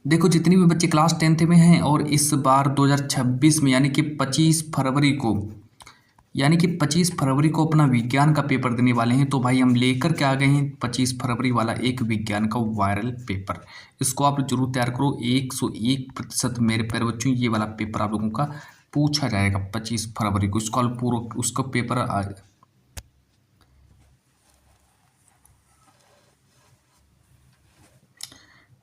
देखो जितने भी बच्चे क्लास 10th में हैं और इस बार 2026 में यानी कि 25 फरवरी को अपना विज्ञान का पेपर देने वाले हैं, तो भाई हम लेकर के आ गए हैं 25 फरवरी वाला एक विज्ञान का वायरल पेपर। इसको आप जरूर तैयार करो। 101% मेरे प्यारे बच्चों ये वाला पेपर आप लोगों का पूछा जाएगा 25 फरवरी को। इसको पूरा उसका पेपर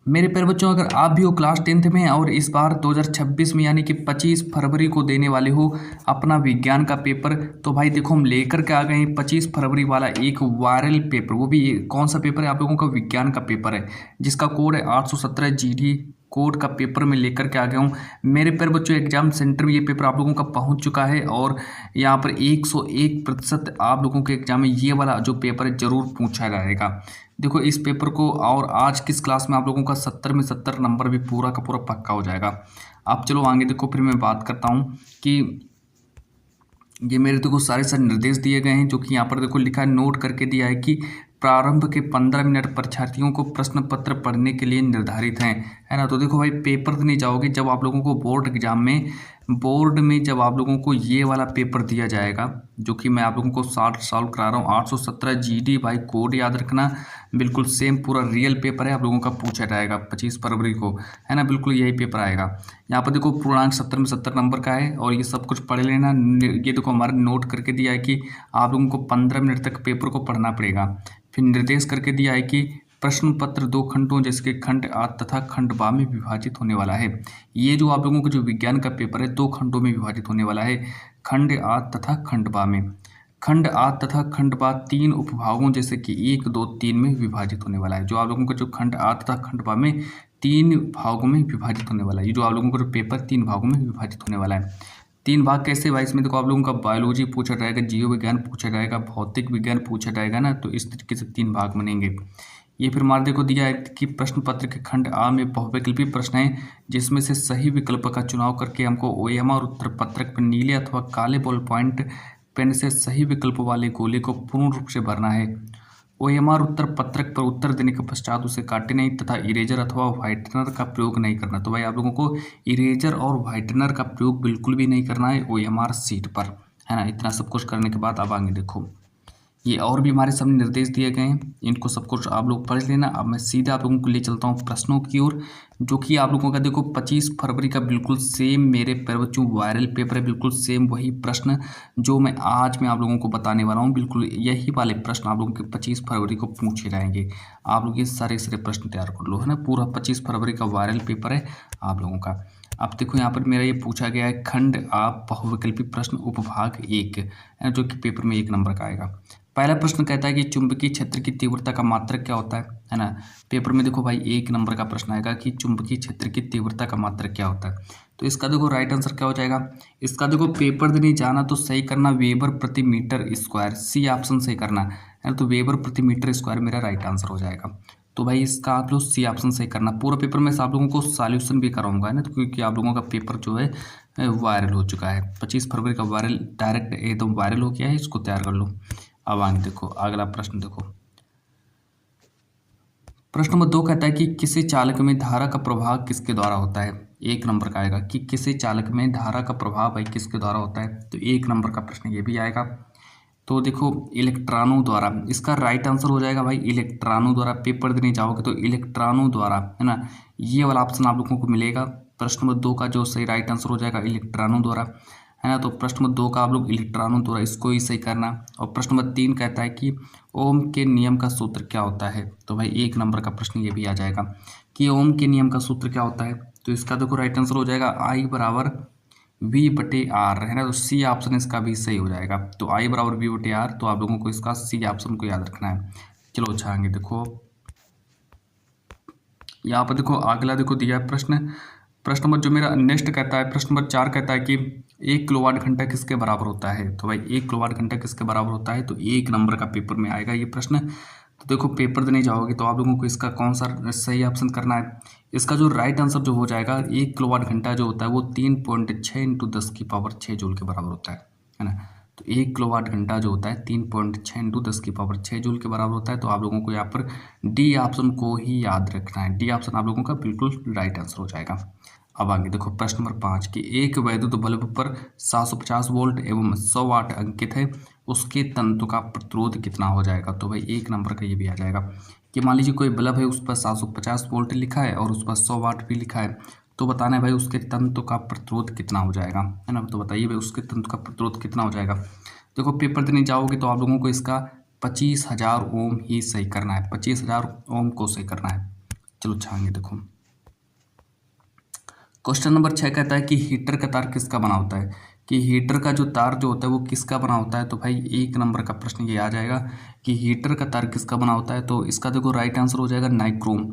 मेरे प्यारे बच्चों, अगर आप भी हो क्लास 10th में और इस बार 2026 में यानी कि 25 फरवरी को देने वाले हो अपना विज्ञान का पेपर, तो भाई देखो हम लेकर के आ गए हैं 25 फरवरी वाला एक वायरल पेपर। वो भी कौन सा पेपर है? आप लोगों का विज्ञान का पेपर है जिसका कोड है 817 GD कोड का पेपर में लेकर के आ गया हूँ। मेरे प्यारे बच्चों एग्जाम सेंटर में ये पेपर आप लोगों का पहुँच चुका है और यहाँ पर 101% आप लोगों के एग्जाम में ये वाला जो पेपर है जरूर पूछा जाएगा। देखो इस पेपर को और आज किस क्लास में आप लोगों का 70 में 70 नंबर भी पूरा का पूरा पक्का हो जाएगा। अब चलो आगे देखो, फिर मैं बात करता हूँ कि ये मेरे देखो सारे निर्देश दिए गए हैं, जो कि यहाँ पर देखो लिखा है, नोट करके दिया है कि प्रारंभ के 15 मिनट परीक्षार्थियों को प्रश्न पत्र पढ़ने के लिए निर्धारित हैं, है ना। तो देखो भाई पेपर देने जाओगे जब आप लोगों को बोर्ड में जब आप लोगों को ये वाला पेपर दिया जाएगा, जो कि मैं आप लोगों को 60 सॉल्व करा रहा हूँ। 817 GD भाई कोड याद रखना, बिल्कुल सेम पूरा रियल पेपर है, आप लोगों का पूछा जाएगा 25 फरवरी को, है ना। बिल्कुल यही पेपर आएगा। यहाँ पर देखो पूर्णांक 70 में 70 नंबर का है और ये सब कुछ पढ़ लेना। ये देखो हमारे नोट करके दिया है कि आप लोगों को 15 मिनट तक पेपर को पढ़ना पड़ेगा। फिर निर्देश करके दिया है कि प्रश्न पत्र 2 खंडों जैसे कि खंड आ तथा खंड बा में विभाजित होने वाला है। ये जो आप लोगों का जो विज्ञान का पेपर है 2 खंडों में विभाजित होने वाला है, खंड आ तथा खंड बा में। खंड आ तथा खंड बा 3 उपभागों जैसे कि 1, 2, 3 में विभाजित होने वाला है। जो आप लोगों का जो खंड आ तथा खंड बा में 3 भागों में विभाजित होने वाला है। ये जो आप लोगों का जो पेपर 3 भागों में विभाजित होने वाला है। 3 भाग कैसे भाई? इसमें देखो आप लोगों का बायोलॉजी पूछा जाएगा, जीव विज्ञान पूछा जाएगा, भौतिक विज्ञान पूछा जाएगा ना। तो इस तरीके से 3 भाग बनेंगे। ये फिर मार देखो दिया है कि प्रश्न पत्र के खंड आ में बहुविकल्पी प्रश्न है जिसमें से सही विकल्प का चुनाव करके हमको OMR उत्तर पत्रक पर नीले अथवा काले बॉल पॉइंट पेन से सही विकल्प वाले गोले को पूर्ण रूप से भरना है। OMR उत्तर पत्रक पर उत्तर देने के पश्चात उसे काटे नहीं तथा इरेजर अथवा व्हाइटनर का प्रयोग नहीं करना। तो भाई आप लोगों को इरेजर और व्हाइटनर का प्रयोग बिल्कुल भी नहीं करना है OMR सीट पर, है ना। इतना सब कुछ करने के बाद अब आगे देखो, ये और भी हमारे सामने निर्देश दिए गए हैं, इनको सब कुछ आप लोग पढ़ लेना। अब मैं सीधा आप लोगों को ले चलता हूँ प्रश्नों की ओर, जो कि आप लोगों का देखो 25 फरवरी का बिल्कुल सेम मेरे प्यारे बच्चों वायरल पेपर है। बिल्कुल सेम वही प्रश्न जो मैं आज मैं आप लोगों को बताने वाला हूँ, बिल्कुल यही वाले प्रश्न आप लोगों के 25 फरवरी को पूछे जाएंगे। आप लोग ये सारे प्रश्न तैयार कर लो, है ना। पूरा 25 फरवरी का वायरल पेपर है आप लोगों का। अब देखो यहाँ पर मेरा ये पूछा गया है खंड आप बहुविकल्पी प्रश्न उपभाग 1, जो कि पेपर में 1 नंबर का आएगा। पहला प्रश्न कहता है कि चुंबकीय क्षेत्र की तीव्रता का मात्रक क्या होता है ना। पेपर में देखो भाई 1 नंबर का प्रश्न आएगा कि चुंबकीय क्षेत्र की तीव्रता का मात्रक क्या होता है। तो इसका देखो राइट आंसर क्या हो जाएगा? इसका देखो पेपर देने जाना तो सही करना वेबर प्रति मीटर स्क्वायर, सी ऑप्शन सही करना है। तो वेबर प्रति मीटर स्क्वायर मेरा राइट आंसर हो जाएगा। तो भाई इसका आप लोग सी ऑप्शन सही करना। पूरा पेपर में आप लोगों को सॉल्यूशन भी कराऊंगा, है ना, तो क्योंकि आप लोगों का पेपर जो है वायरल हो चुका है। 25 फरवरी का वायरल डायरेक्ट एकदम वायरल हो गया है, इसको तैयार कर लो। अब आगे देखो अगला प्रश्न देखो, प्रश्न नंबर 2 कहता है कि किसी चालक में धारा का प्रभाव किसके द्वारा होता है। 1 नंबर का आएगा कि किसी चालक में धारा का प्रभाव भाई किसके द्वारा होता है। तो 1 नंबर का प्रश्न ये भी आएगा। तो देखो इलेक्ट्रॉनों द्वारा, इसका राइट आंसर हो जाएगा भाई इलेक्ट्रॉनों द्वारा। पेपर देने जाओगे तो इलेक्ट्रॉनों द्वारा, है ना, ये वाला ऑप्शन आप लोगों को मिलेगा। प्रश्न नंबर 2 का जो सही राइट आंसर हो जाएगा इलेक्ट्रॉनों द्वारा, है ना। तो प्रश्न नंबर 2 का आप लोग इलेक्ट्रॉनों द्वारा इसको ही सही करना। और प्रश्न नंबर 3 कहता है कि ओम के नियम का सूत्र क्या होता है। तो भाई 1 नंबर का प्रश्न ये भी आ जाएगा कि ओम के नियम का सूत्र क्या होता है। तो इसका देखो राइट आंसर हो जाएगा I बराबर V/R, है ना। तो सी ऑप्शन इसका भी सही हो जाएगा। तो I बराबर V/R, तो आप लोगों को इसका सी ऑप्शन को याद रखना है। चलो अच्छा आगे देखो, यहाँ पर देखो अगला देखो दिया है प्रश्न नंबर जो मेरा नेक्स्ट कहता है, प्रश्न नंबर 4 कहता है कि 1 किलोवाट घंटा किसके बराबर होता है। तो भाई 1 किलोवाट घंटा किसके बराबर होता है। तो 1 नंबर का पेपर में आएगा ये प्रश्न। तो देखो पेपर देने जाओगे तो आप लोगों को इसका कौन सा सही ऑप्शन करना है। इसका जो राइट आंसर जो हो जाएगा 1 किलोवाट घंटा जो होता है वो 3.6 × 10⁶ जूल के बराबर होता है ना। तो 1 किलोवाट घंटा जो होता है 3.6 इंटू 10⁶ जूल के बराबर होता है। तो आप लोगों को यहाँ पर डी ऑप्शन को ही याद रखना है। डी ऑप्शन आप लोगों का बिल्कुल राइट आंसर हो जाएगा। अब आगे देखो प्रश्न नंबर 5 कि एक वैद्युत बल्ब पर 750 वोल्ट एवं 100 वाट अंकित है, उसके तंतु का प्रतिरोध कितना हो जाएगा। तो भाई 1 नंबर का ये भी आ जाएगा कि मान लीजिए कोई बल्ब है, उस पर 750 वोल्ट लिखा है और उस पर 100 वाट भी लिखा है, तो बताना है भाई उसके तंतु का प्रतिरोध कितना हो जाएगा, है ना। तो बताइए भाई उसके तंतु का प्रतिरोध कितना हो जाएगा। देखो पेपर देने जाओगे तो आप लोगों को इसका 25,000 ओम ही सही करना है, 25,000 ओम को सही करना है। चलो छाएंगे। देखो क्वेश्चन नंबर 6 कहता है कि हीटर का तार किसका बना होता है, कि हीटर का जो तार जो होता है वो किसका बना होता है। तो भाई 1 नंबर का प्रश्न ये आ जाएगा कि हीटर का तार किसका बना होता है। तो इसका देखो राइट आंसर हो जाएगा नाइक्रोम।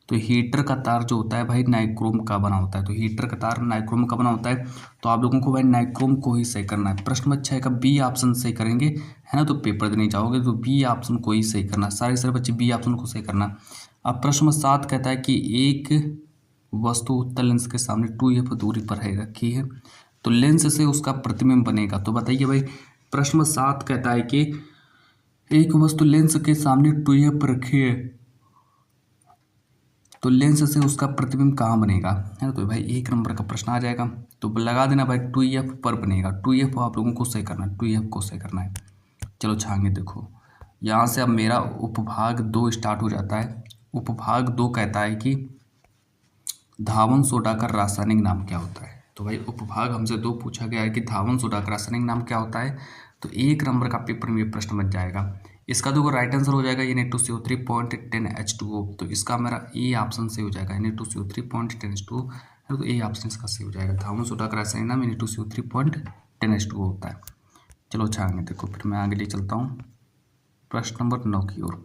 तो हीटर का तार जो होता है भाई नाइक्रोम का बना होता है। तो हीटर का तार नाइक्रोम का बना होता है। तो आप लोगों को भाई नाइक्रोम को ही सही करना है। प्रश्न नंबर 6 का बी ऑप्शन सही करेंगे, है ना। तो पेपर देने जाओगे तो बी ऑप्शन को ही सही करना, सारे बच्चे बी ऑप्शन को सही करना। अब प्रश्न नंबर 7 कहता है कि एक वस्तु उत्तल लेंस के सामने 2f दूरी पर है रखी है, तो लेंस से उसका प्रतिबिंब बनेगा। तो बताइए भाई प्रश्न 7 कहता है कि एक वस्तु लेंस के सामने 2f पर रखी है, तो लेंस से उसका प्रतिबिंब कहाँ बनेगा, है ना। तो भाई 1 नंबर का प्रश्न आ जाएगा। तो लगा देना भाई 2f पर बनेगा। 2f आप लोगों को सही करना है, 2f को सही करना है। चलो छाएंगे। देखो यहाँ से अब मेरा उपभाग 2 स्टार्ट हो जाता है। उपभाग 2 कहता है कि धावन सोडा का रासायनिक नाम क्या होता है। तो भाई उपभाग हमसे 2 पूछा गया है कि धावन सोडा का रासायनिक नाम क्या होता है। तो 1 नंबर का पेपर में ये प्रश्न बन जाएगा। इसका देखो राइट आंसर हो जाएगा Na2CO3.10H2O। तो इसका मेरा ए ऑप्शन से हो जाएगा, Na2CO3.10H2O। तो ए ऑप्शन इसका सही हो जाएगा। धावन सोडा का रासायनिक नाम Na2CO3.10H2O होता है। चलो अच्छा आगे देखो, फिर मैं आगे ले चलता हूँ प्रश्न नंबर 9 की ओर।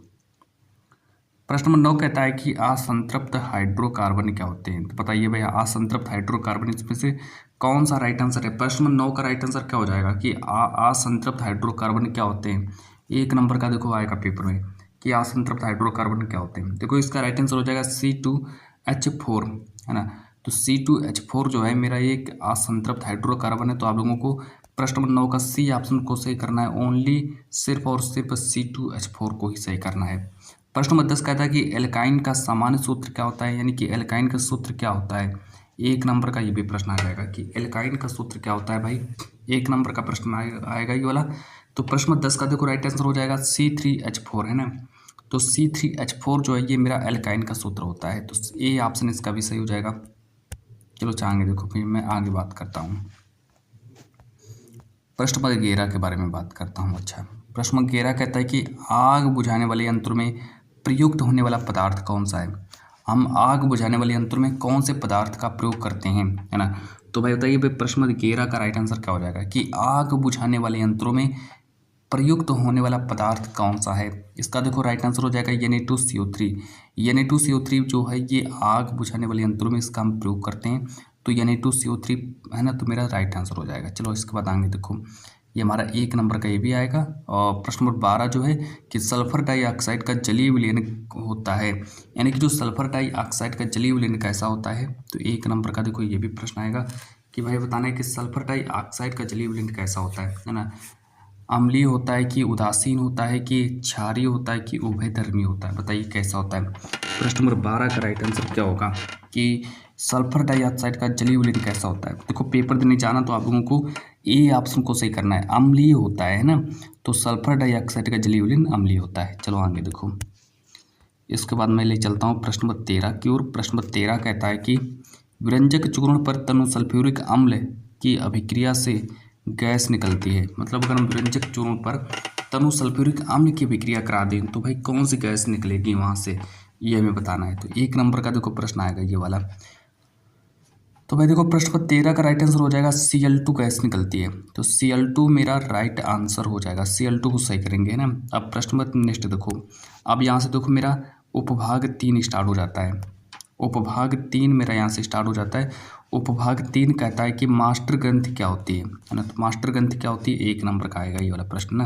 प्रश्न नंबर 9 कहता है कि असंतृप्त हाइड्रोकार्बन क्या होते हैं। तो बताइए भैया असंतृप्त हाइड्रोकार्बन इसमें से कौन सा राइट आंसर है। प्रश्न नंबर 9 का राइट आंसर क्या हो जाएगा कि असंतृप्त हाइड्रोकार्बन क्या होते हैं। 1 नंबर का देखो आएगा पेपर में कि असंतृप्त हाइड्रोकार्बन क्या होते हैं। देखो इसका राइट आंसर हो जाएगा C2H4, है ना। तो C2H4 जो है मेरा एक असंतृप्त हाइड्रोकार्बन है। तो आप लोगों को प्रश्न नंबर 9 का सी ऑप्शन को सही करना है, ओनली सिर्फ और सिर्फ C2H4 को ही सही करना है। प्रश्न नंबर 10 कहता है कि एल्काइन का सामान्य सूत्र क्या होता है, यानी कि एल्काइन का सूत्र क्या होता है। 1 नंबर का ये भी प्रश्न आ जाएगा कि एल्काइन का सूत्र क्या होता है। भाई 1 नंबर का प्रश्न आएगा ये वाला। तो प्रश्न नंबर 10 का देखो राइट आंसर हो जाएगा C3H4, है ना। तो C3H4 जो है ये मेरा एल्काइन का सूत्र होता है। तो ए ऑप्शन इसका भी सही हो जाएगा। चलो चाहेंगे देखो, फिर मैं आगे बात करता हूँ। प्रश्न नंबर 11 के बारे में बात करता हूँ। अच्छा, प्रश्न नंबर 11 कहता है कि आग बुझाने वाले यंत्र में प्रयुक्त होने वाला पदार्थ कौन सा है। हम आग बुझाने वाले यंत्र में कौन से पदार्थ का प्रयोग करते हैं, है ना। तो भाई बताइए भाई प्रश्न नंबर 11 का राइट आंसर क्या हो जाएगा कि आग बुझाने वाले यंत्रों में प्रयुक्त होने वाला पदार्थ कौन सा है। इसका देखो राइट आंसर हो जाएगा Na2CO3। Na2CO3 जो है ये आग बुझाने वाले यंत्रों में इसका हम प्रयोग करते हैं। तो Na2CO3 है ना, तो मेरा राइट आंसर हो जाएगा। चलो इसके बाद आगे देखो, ये हमारा 1 नंबर का ये भी आएगा। और प्रश्न नंबर 12 जो है कि सल्फर डाइऑक्साइड का जलीय विलयन होता है, यानी कि जो सल्फर डाइऑक्साइड का जलीय विलयन कैसा होता है। तो 1 नंबर का देखो ये भी प्रश्न आएगा कि भाई बताना है कि सल्फर डाइऑक्साइड का जलीय विलयन कैसा होता है ना। अम्लीय होता है कि उदासीन होता है कि क्षारीय होता है कि उभयधर्मी होता है। बताइए कैसा होता है। प्रश्न नंबर 12 का राइट आंसर क्या होगा कि सल्फर डाइऑक्साइड का जलीय विलयन कैसा होता है। देखो पेपर देने जाना तो आप लोगों को ए ऑप्शन को सही करना है, अम्लीय होता है ना। तो सल्फर डाइऑक्साइड का जलीय विलयन अम्लीय होता है। चलो आगे देखो, इसके बाद मैं ले चलता हूँ प्रश्न नंबर 13 की ओर। प्रश्न नंबर 13 कहता है कि विरंजक चूर्ण पर तनु सल्फ्यूरिक अम्ल की अभिक्रिया से गैस निकलती है। मतलब अगर हम विरंजक चूर्ण पर तनु सल्फ्यूरिक अम्ल की अभिक्रिया करा दें तो भाई कौन सी गैस निकलेगी वहाँ से, ये हमें बताना है। तो 1 नंबर का देखो प्रश्न आएगा ये वाला। तो भाई देखो प्रश्न नंबर 13 का राइट आंसर हो जाएगा Cl2 गैस निकलती है। तो Cl2 मेरा राइट आंसर हो जाएगा, Cl2 को सही करेंगे ना। अब प्रश्न नंबर नेक्स्ट देखो, अब यहाँ से देखो मेरा उपभाग 3 स्टार्ट हो जाता है। उपभाग 3 मेरा यहाँ से स्टार्ट हो जाता है। उपभाग 3 कहता है कि मास्टर ग्रंथि क्या होती है ना। तो मास्टर ग्रंथि क्या होती है, 1 नंबर का आएगा ये वाला प्रश्न ना।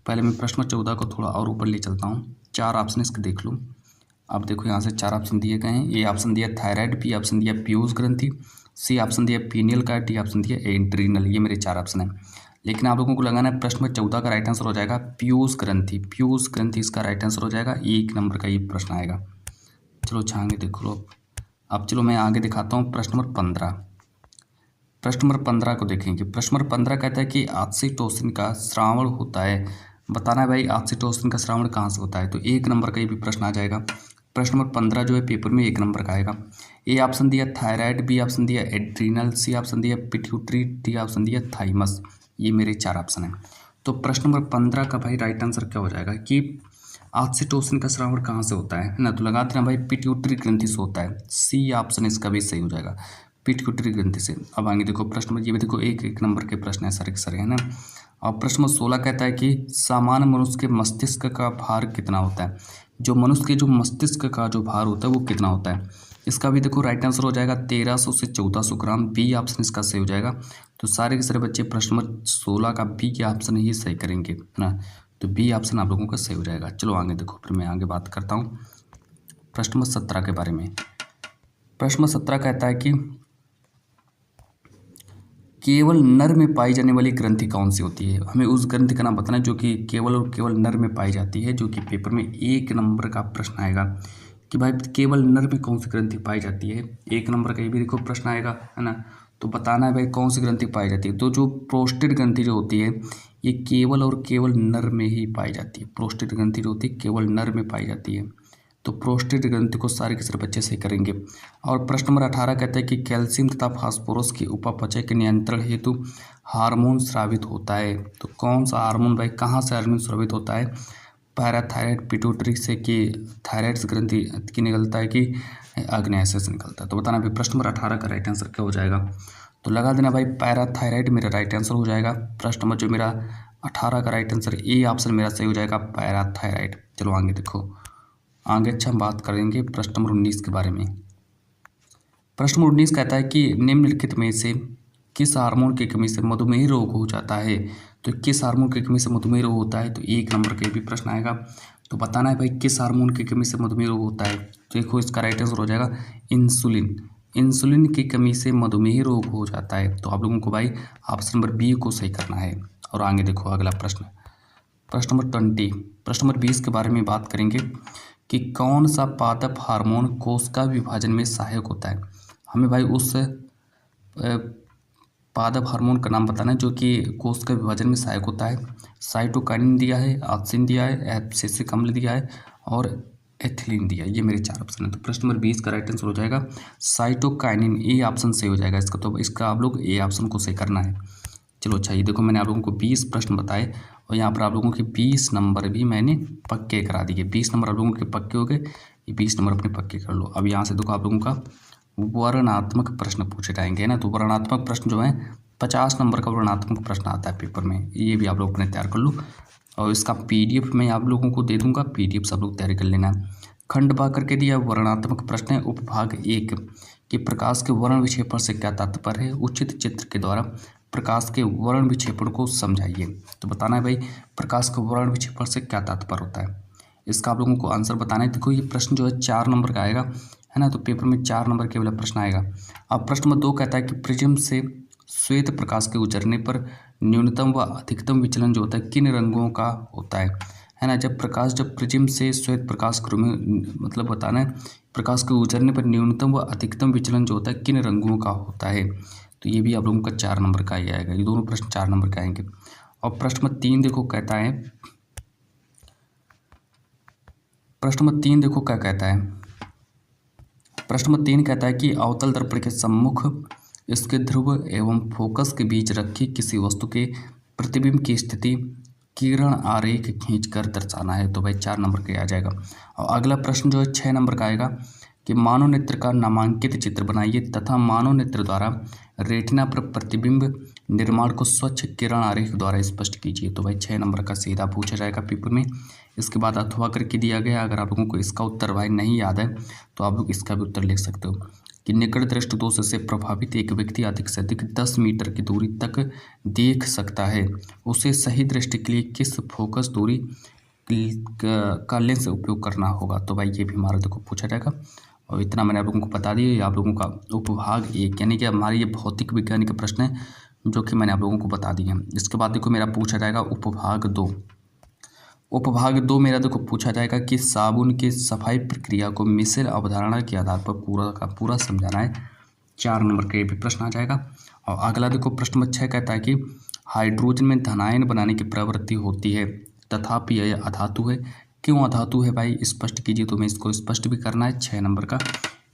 पहले मैं प्रश्न 14 को थोड़ा और ऊपर ले चलता हूँ। 4 ऑप्शन इसके देख लूँ। अब देखो यहाँ से 4 ऑप्शन दिए गए हैं। ए ऑप्शन दिया थायराइड, बी ऑप्शन दिया पीयूष ग्रंथि, सी ऑप्शन दिया पीनियल का, डी ऑप्शन दिया एड्रीनल। ये मेरे 4 ऑप्शन है। लेकिन आप लोगों को लगाना है प्रश्न नंबर 14 का राइट आंसर हो जाएगा पीयूष ग्रंथि। पीयूष ग्रंथि इसका राइट आंसर हो जाएगा, 1 नंबर का ये प्रश्न आएगा। चलो अच्छा आगे देख लो। अब चलो मैं आगे दिखाता हूँ प्रश्न नंबर 15। प्रश्न नंबर 15 को देखेंगे। प्रश्न नंबर 15 कहता है कि ऑक्सीटोसिन का श्रावण होता है। बताना है भाई ऑक्सीटोसिन का श्रावण कहाँ से होता है। तो 1 नंबर का ये भी प्रश्न आ जाएगा। प्रश्न नंबर 15 जो है पेपर में 1 नंबर का आएगा। ए ऑप्शन दिया थायराइड, बी ऑप्शन दिया एड्रीनल, सी ऑप्शन दिया पिट्यूटरी, डी ऑप्शन दिया थाइमस। ये मेरे 4 ऑप्शन हैं। तो प्रश्न नंबर 15 का भाई राइट आंसर क्या हो जाएगा कि ऑक्सीटोसिन का श्रावण कहाँ से होता है ना। तो लगा देना भाई पिट्यूटरी ग्रंथि से होता है। सी ऑप्शन इसका भी सही हो जाएगा, पिट्यूटरी ग्रंथि से। अब आगे देखो प्रश्न नंबर, ये भी देखो 1 नंबर के प्रश्न है सारे है ना। और प्रश्न नंबर 16 कहता है कि सामान्य मनुष्य के मस्तिष्क का भार कितना होता है। जो मनुष्य के जो मस्तिष्क का जो भार होता है वो कितना होता है। इसका भी देखो राइट आंसर हो जाएगा 1300 से 1400 ग्राम। बी ऑप्शन इसका सही हो जाएगा। तो सारे के सारे बच्चे प्रश्न नंबर 16 का बी के ऑप्शन ही सही करेंगे ना। तो बी ऑप्शन आप लोगों का सही हो जाएगा। चलो आगे देखो, फिर मैं आगे बात करता हूँ प्रश्न नंबर 17 के बारे में। प्रश्न नंबर 17 कहता है कि केवल नर में पाई जाने वाली ग्रंथि कौन सी होती है। हमें उस ग्रंथि का नाम बताना है जो कि केवल और केवल नर में पाई जाती है, जो कि पेपर में 1 नंबर का प्रश्न आएगा कि भाई केवल नर में कौन सी ग्रंथि पाई जाती है। 1 नंबर का ये भी देखो प्रश्न आएगा है ना। तो बताना है भाई कौन सी ग्रंथि पाई जाती है। तो जो प्रोस्टेट ग्रंथि जो होती है ये केवल और केवल नर में ही पाई जाती है। प्रोस्टेट ग्रंथि जो होती है केवल नर में पाई जाती है। तो प्रोस्टेट ग्रंथि को सारे के सारे बच्चे सही करेंगे। और प्रश्न नंबर 18 कहता है कि कैल्शियम तथा फास्फोरस के उपापचय के नियंत्रण हेतु हार्मोन स्रावित होता है। तो कौन सा हार्मोन भाई, कहाँ से हार्मोन स्रावित होता है। पैराथायराइड पिट्यूटरी से कि थायराइड ग्रंथि की निकलता है कि आग्नेयाशय से निकलता है। तो बताना भाई प्रश्न नंबर 18 का राइट आंसर क्या हो जाएगा। तो लगा देना भाई पैराथायराइड मेरा राइट आंसर हो जाएगा। प्रश्न नंबर जो मेरा 18 का राइट आंसर ए ऑप्शन मेरा सही हो जाएगा, पैराथायराइड। चलो आगे देखो, आगे अच्छा हम बात करेंगे प्रश्न नंबर 19 के बारे में। प्रश्न नंबर 19 कहता है कि निम्नलिखित में से किस हार्मोन की कमी से मधुमेह रोग हो जाता है। तो किस हार्मोन की कमी से मधुमेह रोग होता है। तो 1 नंबर का भी प्रश्न आएगा। तो बताना है भाई किस हार्मोन की कमी से मधुमेह रोग होता है। तो देखो इसका राइट आंसर हो जाएगा इंसुलिन। इंसुलिन की कमी से मधुमेह रोग हो जाता है। तो आप लोगों को भाई ऑप्शन नंबर बी को सही करना है। और आगे देखो अगला प्रश्न, प्रश्न नंबर 20। प्रश्न नंबर 20 के बारे में बात करेंगे कि कौन सा पादप हार्मोन कोशिका विभाजन में सहायक होता है। हमें भाई उस पादप हार्मोन का नाम बताना है जो कि कोशिका विभाजन में सहायक होता है। साइटोकाइनिन दिया है, ऑक्सिन दिया है, एब्सिसिक अम्ल दिया है और एथिलीन दिया है। ये मेरे 4 ऑप्शन है। तो प्रश्न नंबर 20 का राइट आंसर हो जाएगा साइटोकाइनिन। ए ऑप्शन सही हो जाएगा इसका। तो इसका आप लोग ए ऑप्शन को सही करना है। चलो अच्छा, ये देखो मैंने आप लोगों को 20 प्रश्न बताए और यहाँ पर आप लोगों के 20 नंबर भी मैंने पक्के करा दिए। 20 नंबर आप लोगों के पक्के हो गए, ये 20 नंबर अपने पक्के कर लो। अब यहाँ से देखो आप लोगों का वर्णनात्मक प्रश्न पूछे जाएंगे ना। तो वर्णनात्मक प्रश्न जो है 50 नंबर का वर्णनात्मक प्रश्न आता है पेपर में। ये भी आप लोग अपने तैयार कर लो और इसका PDF मैं आप लोगों को दे दूंगा। PDF सब लोग तैयारी कर लेना। खंड भाग करके दिया वर्णनात्मक प्रश्न है। उपभाग 1 कि प्रकाश के वर्ण विक्षेपण से क्या तात्पर्य है। उचित चित्र के द्वारा प्रकाश के वर्ण विक्षेपण को समझाइए। तो बताना है भाई प्रकाश के वर्ण विक्षेपण से क्या तात्पर्य होता है। इसका आप लोगों को आंसर बताना है। देखो ये प्रश्न जो है 4 नंबर का आएगा है ना। तो पेपर में 4 नंबर केवल प्रश्न आएगा। अब प्रश्न नंबर 2 कहता है कि प्रिज्म से श्वेत प्रकाश के गुजरने पर न्यूनतम व अधिकतम विचलन जो होता है किन रंगों का होता है ना। जब प्रिज्म से श्वेत प्रकाश मतलब बताना है प्रकाश के गुजरने पर न्यूनतम व अधिकतम विचलन जो होता है किन रंगों का होता है। तो ये भी आप लोगों का 4 नंबर का ही आएगा। ये दोनों प्रश्न 4 नंबर के आएंगे। और प्रश्न नंबर 3 देखो कहता है, प्रश्न नंबर 3 देखो क्या कहता है। प्रश्न नंबर 3 कहता है कि अवतल दर्पण के सम्मुख इसके ध्रुव एवं फोकस के बीच रखी किसी वस्तु के प्रतिबिंब की स्थिति किरण आरेख खींचकर दर्शाना है। तो भाई 4 नंबर के आ जाएगा। और अगला प्रश्न जो है 6 नंबर का आएगा कि मानव नेत्र का नामांकित चित्र बनाइए तथा मानव नेत्र द्वारा रेटिना पर प्रतिबिंब निर्माण को स्वच्छ किरण आरेख द्वारा स्पष्ट कीजिए। तो भाई 6 नंबर का सीधा पूछा जाएगा पेपर में। इसके बाद अथवा करके दिया गया। अगर आप लोगों को इसका उत्तर भाई नहीं याद है तो आप लोग इसका भी उत्तर लिख सकते हो कि निकट दृष्टि दोष से प्रभावित एक व्यक्ति अधिक से अधिक 10 मीटर की दूरी तक देख सकता है। उसे सही दृष्टि के लिए किस फोकस दूरी का लेंस उपयोग करना होगा। तो भाई ये भी हमारा देखो पूछा जाएगा। और इतना मैंने आप लोगों को बता दिया। आप लोगों का उपभाग 1 यानी कि हमारे ये भौतिक विज्ञान का प्रश्न है। जो कि मैंने आप लोगों को बता दी है। इसके बाद देखो मेरा पूछा जाएगा उपभाग 2। उपभाग 2 मेरा देखो पूछा जाएगा कि साबुन की सफाई प्रक्रिया को मिश्र अवधारणा के आधार पर पूरा का पूरा समझाना है। 4 नंबर का ये भी प्रश्न आ जाएगा। और अगला देखो प्रश्न नंबर 6 कहता है कि हाइड्रोजन में धनायन बनाने की प्रवृत्ति होती है, तथापि यह अधातु है। क्यों अधातु है भाई, स्पष्ट कीजिए। तो मैं इसको स्पष्ट भी करना है। 6 नंबर का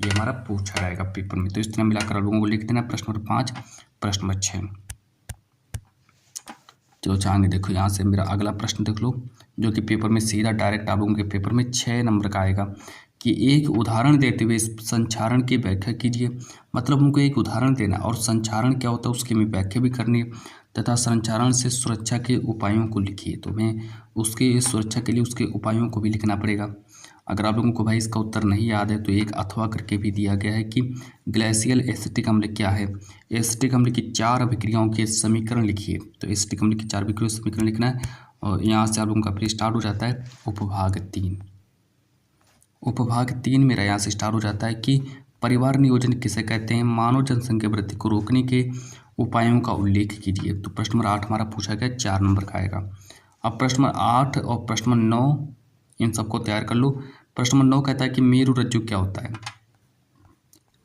ये हमारा पूछा जाएगा पेपर में। तो इस तरह मिलाकर आप लोगों को लिख देना प्रश्न नंबर 5, प्रश्न नंबर 6। जो चाहेंगे देखो यहाँ से मेरा अगला प्रश्न देख लो, जो कि पेपर में सीधा डायरेक्ट आप लोगों के पेपर में 6 नंबर का आएगा कि एक उदाहरण देते हुए इस संचारण की व्याख्या कीजिए। मतलब उनको एक उदाहरण देना और संचारण क्या होता है उसकी मैं व्याख्या भी करनी है, तथा संचारण से सुरक्षा के उपायों को लिखिए। तो मैं उसके सुरक्षा के लिए उसके उपायों को भी लिखना पड़ेगा। अगर आप लोगों को भाई इसका उत्तर नहीं याद है तो एक अथवा करके भी दिया गया है कि ग्लेशियल एसिटिक अम्ल क्या है। एसिटिक अम्ल की 4 अभिक्रियाओं के समीकरण लिखिए। तो एसिटिक अम्ल की 4 अभिक्रियाओं के समीकरण लिखना है। और यहाँ से आप लोगों का फिर स्टार्ट हो जाता है उपभाग 3। उपभाग 3 मेरा यहाँ से स्टार्ट हो जाता है कि परिवार नियोजन किसे कहते हैं, मानव जनसंख्या वृद्धि को रोकने के उपायों का उल्लेख कीजिए। तो प्रश्न नंबर 8 हमारा पूछा गया, 4 नंबर का आएगा। अब प्रश्न नंबर 8 और प्रश्न नंबर 9 इन सबको तैयार कर लो। प्रश्न नंबर 9 कहता है कि मेरु रज्जु क्या होता है।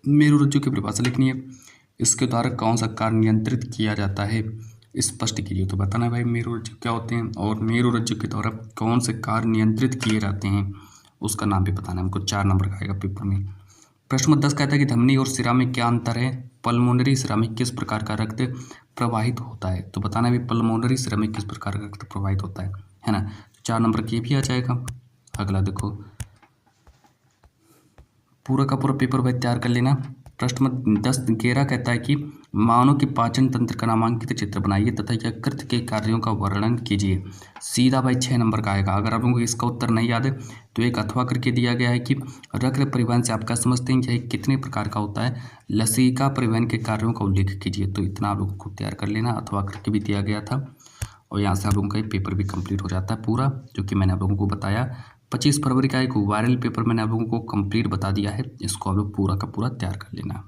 मेरु रज्जु की परिभाषा लिखनी है। इसके द्वारा कौन सा कार्य नियंत्रित किया जाता है, स्पष्ट कीजिए। तो बताना है भाई मेरु रज्जु क्या होते हैं और मेरु रज्जु के द्वारा कौन से कार्य नियंत्रित किए जाते हैं, उसका नाम भी बताना है हमको। 4 नंबर का आएगा पेपर में। प्रश्न नंबर 10 कहता है कि धमनी और सिरा में क्या अंतर है, पल्मोनरी सिरा में किस प्रकार का रक्त प्रवाहित होता है। तो बताना है पल्मोनरी सिरा में किस प्रकार का रक्त प्रवाहित होता है ना। 4 नंबर की भी आ जाएगा। अगला देखो पूरा का पूरा पेपर भाई तैयार कर लेना। प्रश्न नंबर 10 11 कहता है कि मानव के पाचन तंत्र का नामांकित चित्र बनाइए तथा यकृत के कार्यों का वर्णन कीजिए। सीधा भाई 6 नंबर का आएगा। अगर आप लोगों को इसका उत्तर नहीं याद है तो एक अथवा करके दिया गया है कि रक्त परिवहन से आप क्या समझते हैं, यह कितने प्रकार का होता है, लसिका परिवहन के कार्यों का उल्लेख कीजिए। तो इतना आप लोगों को तैयार कर लेना, अथवा करके भी दिया गया था। और यहाँ से आप लोगों का ये पेपर भी कंप्लीट हो जाता है पूरा, जो कि मैंने आप लोगों को बताया। 25 फरवरी का एक वायरल पेपर मैंने आप लोगों को कंप्लीट बता दिया है। इसको आप लोग पूरा का पूरा तैयार कर लेना।